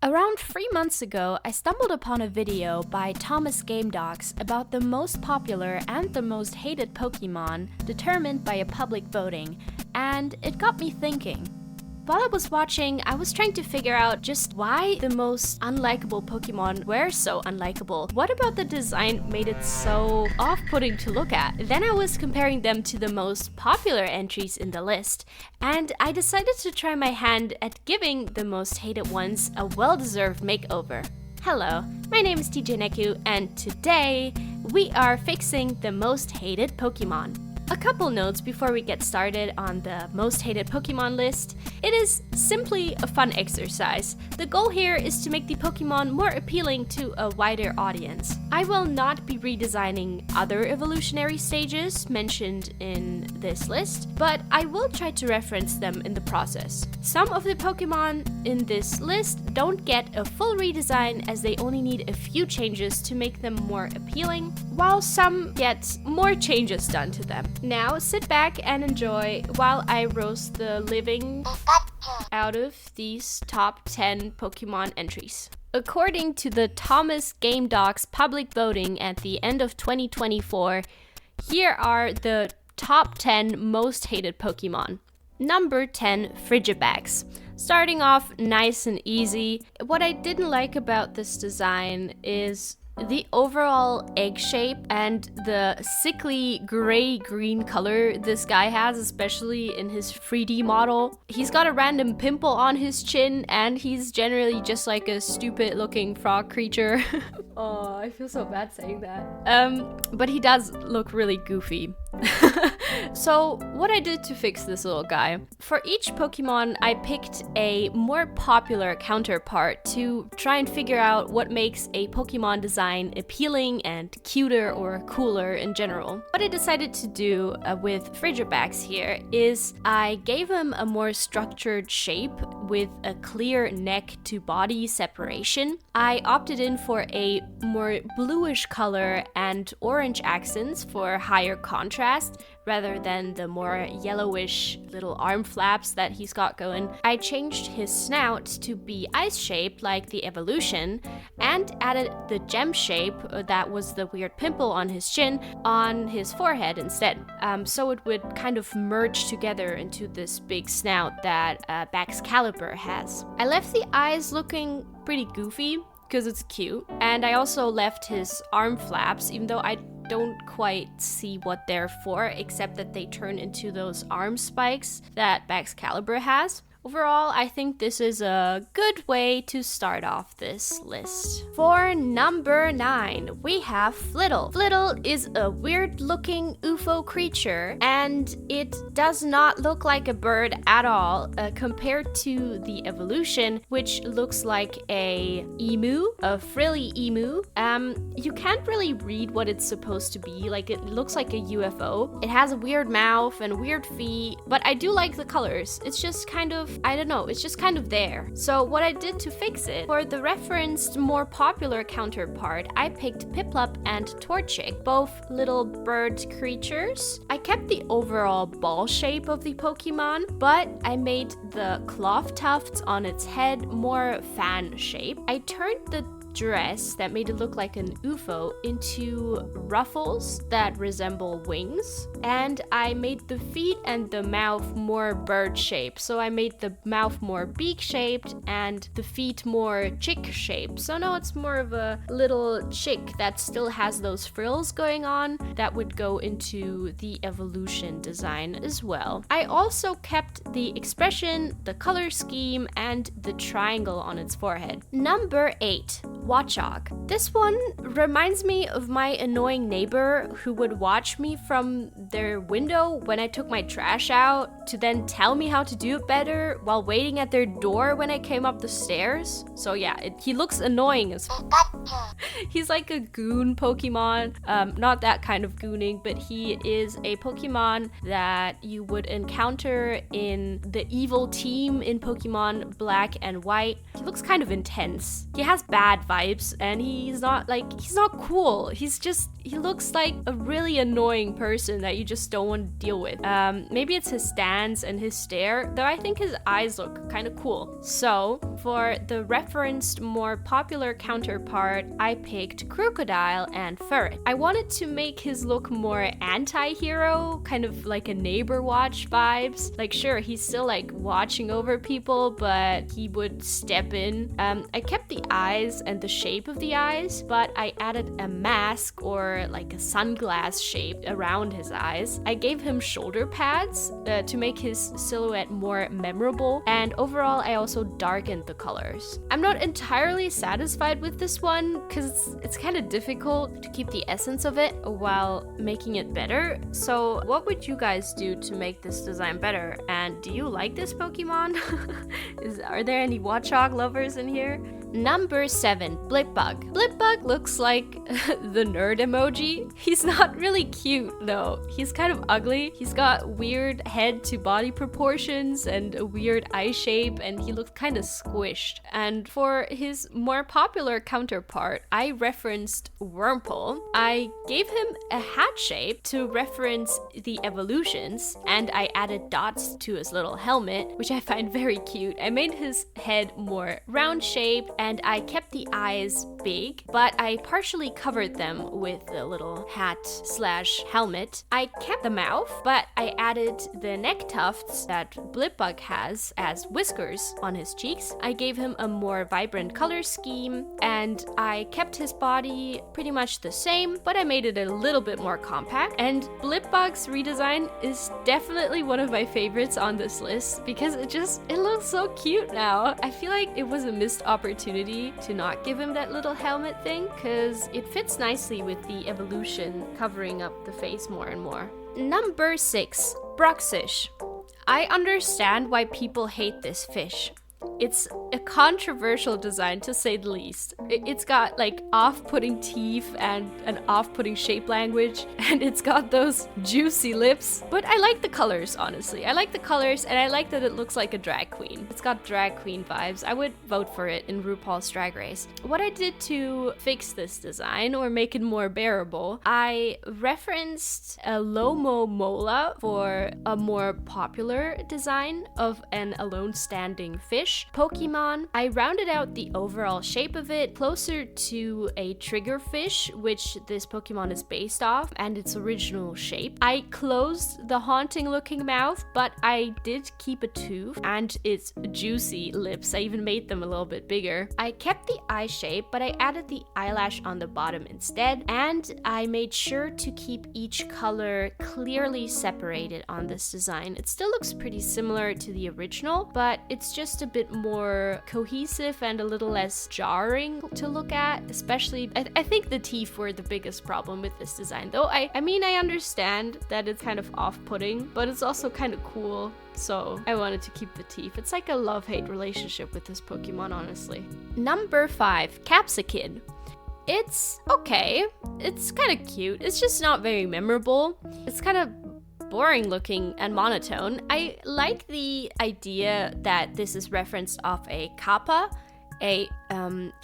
Around 3 months ago, I stumbled upon a video by Thomas Game Docs about the most popular and the most hated Pokemon determined by a public voting, and it got me thinking. While I was watching, I was trying to figure out just why the most unlikable Pokemon were so unlikable. What about the design made it so off-putting to look at? Then I was comparing them to the most popular entries in the list, and I decided to try my hand at giving the most hated ones a well-deserved makeover. Hello, my name is TJ Neku, and today we are fixing the most hated Pokemon. A couple notes before we get started on the most hated Pokemon list. It is simply a fun exercise. The goal here is to make the Pokemon more appealing to a wider audience. I will not be redesigning other evolutionary stages mentioned in this list, but I will try to reference them in the process. Some of the Pokemon in this list don't get a full redesign as they only need a few changes to make them more appealing, while some get more changes done to them. Now sit back and enjoy while I roast the living out of these top 10 Pokemon entries. According to the Thomas Game Docs public voting at the end of 2024, here are the top 10 most hated Pokemon. Number 10, Frigibax. Starting off nice and easy. What I didn't like about this design is the overall egg shape and the sickly gray-green color this guy has, especially in his 3D model. He's got a random pimple on his chin, and he's generally just like a stupid-looking frog creature. Oh, I feel so bad saying that. But he does look really goofy. So what I did to fix this little guy, for each Pokemon I picked a more popular counterpart to try and figure out what makes a Pokemon design appealing and cuter or cooler in general. What I decided to do with Frigibax here is I gave him a more structured shape with a clear neck to body separation. I opted in for a more bluish color and orange accents for higher contrast, rather than the more yellowish little arm flaps that he's got going. I changed his snout to be ice-shaped like the evolution, and added the gem shape, that was the weird pimple on his chin, on his forehead instead. So it would kind of merge together into this big snout that Baxcalibur has. I left the eyes looking pretty goofy, because it's cute, and I also left his arm flaps, even though I don't quite see what they're for, except that they turn into those arm spikes that Baxcalibur has. Overall, I think this is a good way to start off this list. For number 9, we have Flittle. Flittle is a weird-looking UFO creature, and it does not look like a bird at all, compared to the evolution, which looks like a emu, a frilly emu. You can't really read what it's supposed to be. Like, it looks like a UFO. It has a weird mouth and weird feet, but I do like the colors. It's just kind of, I don't know, it's just kind of there. So what I did to fix it, for the referenced more popular counterpart, I picked Piplup and Torchic, both little bird creatures. I kept the overall ball shape of the Pokemon, but I made the cloth tufts on its head more fan shape. I turned the dress that made it look like an UFO into ruffles that resemble wings, and I made the feet and the mouth more bird shaped. So I made the mouth more beak shaped and the feet more chick shaped. So now it's more of a little chick that still has those frills going on that would go into the evolution design as well. I also kept the expression, the color scheme, and the triangle on its forehead. Number 8. Watchog. This one reminds me of my annoying neighbor who would watch me from their window when I took my trash out to then tell me how to do it better while waiting at their door when I came up the stairs. So yeah, he looks annoying as He's like a goon Pokemon. Not that kind of gooning, but he is a Pokemon that you would encounter in the evil team in Pokemon Black and White. He looks kind of intense. He has bad vibes, and he's not cool. He looks like a really annoying person that you just don't want to deal with. Maybe it's his stance hands and his stare, though I think his eyes look kind of cool. So, for the referenced more popular counterpart, I picked Crocodile and Ferret. I wanted to make his look more anti-hero, kind of like a neighbor watch vibes. Like, sure, he's still like watching over people, but he would step in. I kept the eyes and the shape of the eyes, but I added a mask or like a sunglass shape around his eyes. I gave him shoulder pads to make his silhouette more memorable, and overall I also darkened the colors. I'm not entirely satisfied with this one because it's kind of difficult to keep the essence of it while making it better. So what would you guys do to make this design better? And do you like this Pokemon? Are there any Watchog lovers in here? Number 7, Blipbug. Blipbug looks like the nerd emoji. He's not really cute though. He's kind of ugly. He's got weird head to body proportions and a weird eye shape, and he looks kind of squished. And for his more popular counterpart, I referenced Wurmple. I gave him a hat shape to reference the evolutions, and I added dots to his little helmet, which I find very cute. I made his head more round shaped, and I kept the eyes big, but I partially covered them with the little hat slash helmet. I kept the mouth, but I added the neck tufts that Blipbug has as whiskers on his cheeks. I gave him a more vibrant color scheme, and I kept his body pretty much the same, but I made it a little bit more compact. And Blipbug's redesign is definitely one of my favorites on this list because it looks so cute now. I feel like it was a missed opportunity to not give him that little helmet thing because it fits nicely with the evolution covering up the face more and more. Number 6, Bruxish. I understand why people hate this fish. It's a controversial design to say the least. It's got like off-putting teeth and an off-putting shape language, and it's got those juicy lips. But I like the colors, honestly. I like the colors, and I like that it looks like a drag queen. It's got drag queen vibes. I would vote for it in RuPaul's Drag Race. What I did to fix this design or make it more bearable, I referenced a Lomo Mola for a more popular design of an alone standing fish Pokemon. I rounded out the overall shape of it closer to a triggerfish, which this Pokemon is based off, and its original shape. I closed the haunting looking mouth, but I did keep a tooth and its juicy lips. I even made them a little bit bigger. I kept the eye shape, but I added the eyelash on the bottom instead, and I made sure to keep each color clearly separated on this design. It still looks pretty similar to the original, but it's just a bit more cohesive and a little less jarring to look at. Especially, I think the teeth were the biggest problem with this design, though I mean I understand that it's kind of off-putting, but it's also kind of cool, so I wanted to keep the teeth. It's like a love-hate relationship with this Pokemon, honestly. Number 5, Capsakid. It's okay. It's kind of cute. It's just not very memorable. It's kind of boring looking and monotone. I like the idea that this is referenced off a kappa, a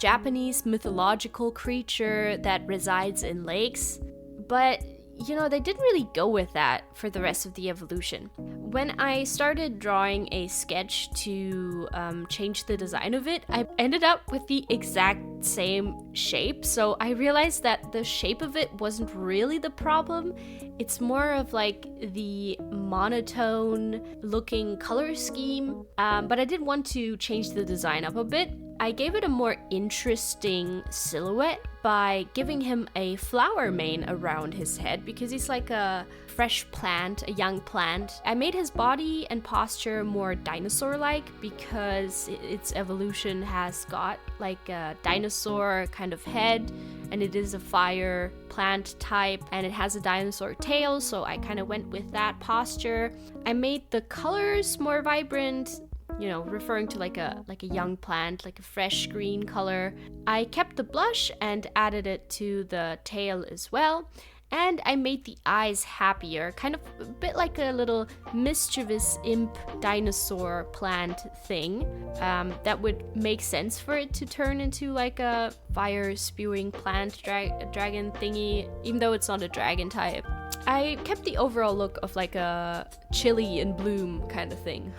Japanese mythological creature that resides in lakes, but you know, they didn't really go with that for the rest of the evolution. When I started drawing a sketch to change the design of it, I ended up with the exact same shape. So I realized that the shape of it wasn't really the problem. It's more of like the monotone looking color scheme. But I did want to change the design up a bit. I gave it a more interesting silhouette by giving him a flower mane around his head because he's like a fresh plant, a young plant. I made his body and posture more dinosaur-like because its evolution has got like a dinosaur kind of head, and it is a fire plant type, and it has a dinosaur tail, so I kind of went with that posture. I made the colors more vibrant, you know, referring to like a young plant, like a fresh green color. I kept the blush and added it to the tail as well. And I made the eyes happier, kind of a bit like a little mischievous imp dinosaur plant thing. That would make sense for it to turn into like a fire spewing plant dragon thingy, even though it's not a dragon type. I kept the overall look of like a chili in bloom kind of thing.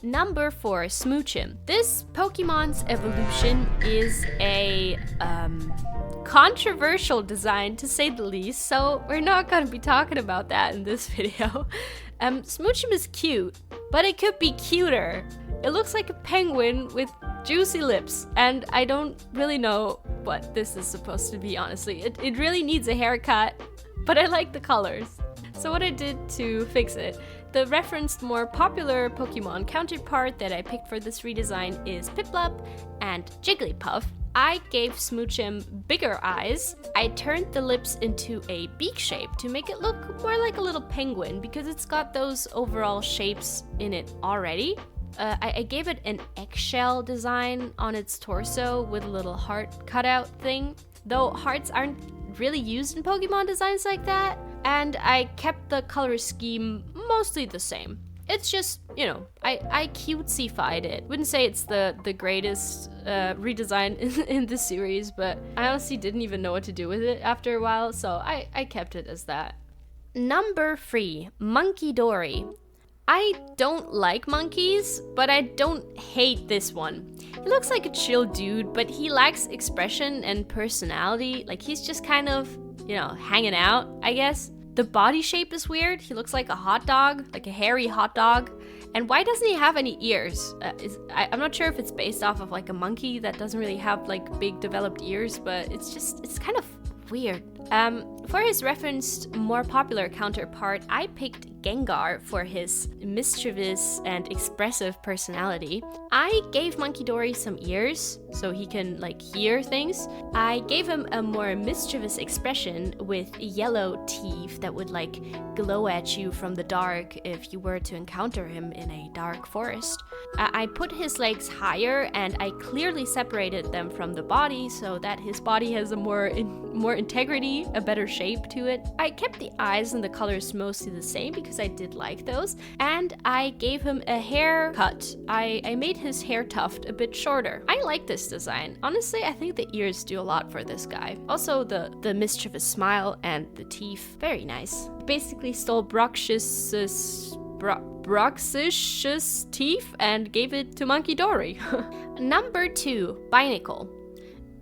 Number 4, Smoochum. This Pokemon's evolution is a controversial design to say the least, so we're not gonna be talking about that in this video. Smoochum is cute, but it could be cuter. It looks like a penguin with juicy lips, and I don't really know what this is supposed to be, honestly. It really needs a haircut, but I like the colors. So what I did to fix it, the referenced more popular Pokemon counterpart that I picked for this redesign is Piplup and Jigglypuff. I gave Smoochum bigger eyes. I turned the lips into a beak shape to make it look more like a little penguin because it's got those overall shapes in it already. I gave it an eggshell design on its torso with a little heart cutout thing, though hearts aren't really used in Pokemon designs like that, and I kept the color scheme mostly the same. It's just, you know, I cutesy-fied it. Wouldn't say it's the greatest redesign in this series, but I honestly didn't even know what to do with it after a while, so I kept it as that. Number 3, Monkey Dory. I don't like monkeys, but I don't hate this one. He looks like a chill dude, but he lacks expression and personality. Like, he's just kind of, you know, hanging out, I guess. The body shape is weird. He looks like a hot dog, like a hairy hot dog. And why doesn't he have any ears? I'm not sure if it's based off of like a monkey that doesn't really have like big developed ears, but it's kind of weird. For his referenced more popular counterpart, I picked Gengar for his mischievous and expressive personality. I gave Monkey Dory some ears so he can like hear things. I gave him a more mischievous expression with yellow teeth that would like glow at you from the dark if you were to encounter him in a dark forest. I put his legs higher and I clearly separated them from the body so that his body has a more integrity, a better shape to it. I kept the eyes and the colors mostly the same because I did like those, and I gave him a haircut. I made his hair tuft a bit shorter. I like this design. Honestly, I think the ears do a lot for this guy. Also, the mischievous smile and the teeth, very nice. Basically stole Brox's teeth and gave it to Monkey Dory. Number 2, Binacle.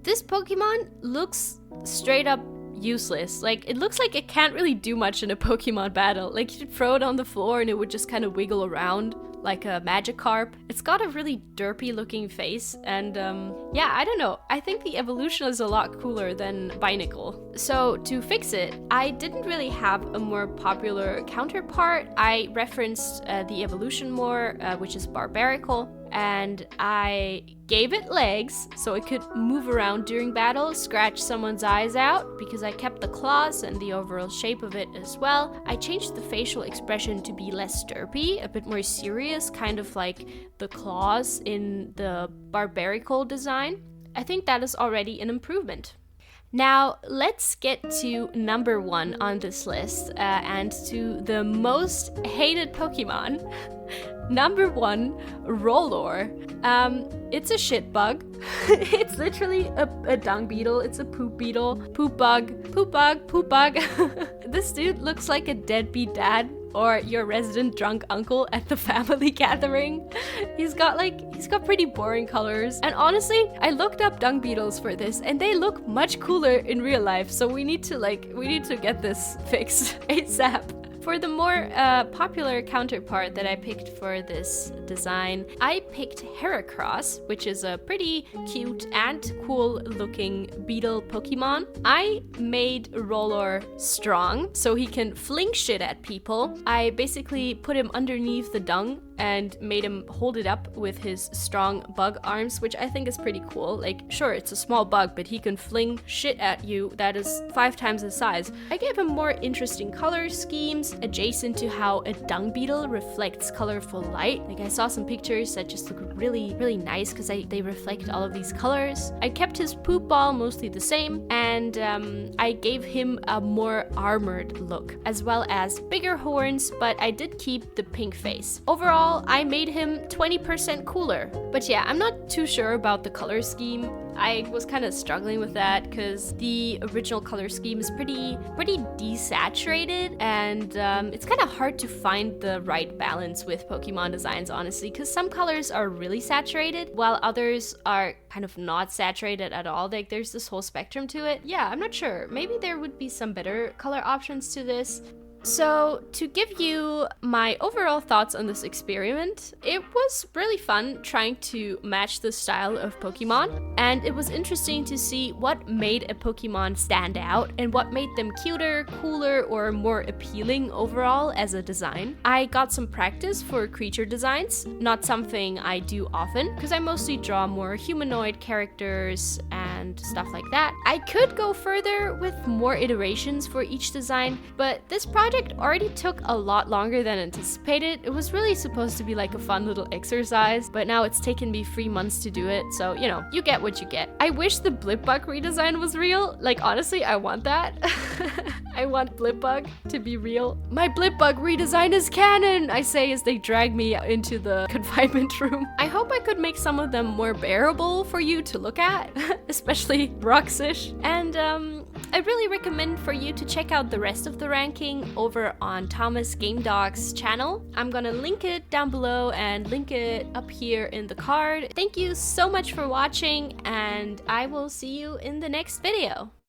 This Pokemon looks straight up useless. Like, it looks like it can't really do much in a Pokemon battle. Like, you could throw it on the floor and it would just kind of wiggle around like a Magikarp. It's got a really derpy looking face, and yeah, I don't know. I think the evolution is a lot cooler than Binacle. So to fix it, I didn't really have a more popular counterpart. I referenced the evolution more, which is Barbarical, and I gave it legs so it could move around during battle, scratch someone's eyes out, because I kept the claws and the overall shape of it as well. I changed the facial expression to be less derpy, a bit more serious, kind of like the claws in the Barbarical design. I think that is already an improvement. Now, let's get to number 1 on this list, and to the most hated Pokemon. Number 1, Rollor. It's a shit bug. It's literally a dung beetle. It's a poop beetle. Poop bug. Poop bug. Poop bug. This dude looks like a deadbeat dad or your resident drunk uncle at the family gathering. He's got pretty boring colors. And honestly, I looked up dung beetles for this and they look much cooler in real life. So we need to get this fixed ASAP. For the more popular counterpart that I picked for this design, I picked Heracross, which is a pretty cute and cool looking beetle Pokemon. I made Rollor strong so he can fling shit at people. I basically put him underneath the dung and made him hold it up with his strong bug arms, which I think is pretty cool. Like, sure, it's a small bug, but he can fling shit at you that is 5 times his size. I gave him more interesting color schemes, adjacent to how a dung beetle reflects colorful light. Like, I saw some pictures that just look really, really nice because they reflect all of these colors. I kept his poop ball mostly the same, and I gave him a more armored look, as well as bigger horns, but I did keep the pink face. Overall, overall, I made him 20% cooler. But yeah, I'm not too sure about the color scheme. I was kind of struggling with that because the original color scheme is pretty desaturated, and it's kind of hard to find the right balance with Pokemon designs, honestly, because some colors are really saturated while others are kind of not saturated at all. Like there's this whole spectrum to it. Yeah, I'm not sure. Maybe there would be some better color options to this. So, to give you my overall thoughts on this experiment, it was really fun trying to match the style of Pokemon, and it was interesting to see what made a Pokemon stand out and what made them cuter, cooler, or more appealing overall as a design. I got some practice for creature designs, not something I do often, because I mostly draw more humanoid characters and stuff like that. I could go further with more iterations for each design, but this project already took a lot longer than anticipated. It was really supposed to be like a fun little exercise, but now it's taken me 3 months to do it, so you know, you get what you get. I wish the Blipbug redesign was real. Like honestly, I want that. I want Blipbug to be real. My Blipbug redesign is canon, I say as they drag me into the confinement room. I hope I could make some of them more bearable for you to look at, especially Roxish. And I really recommend for you to check out the rest of the ranking over on Thomas Game Dog's channel. I'm gonna link it down below and link it up here in the card. Thank you so much for watching, and I will see you in the next video.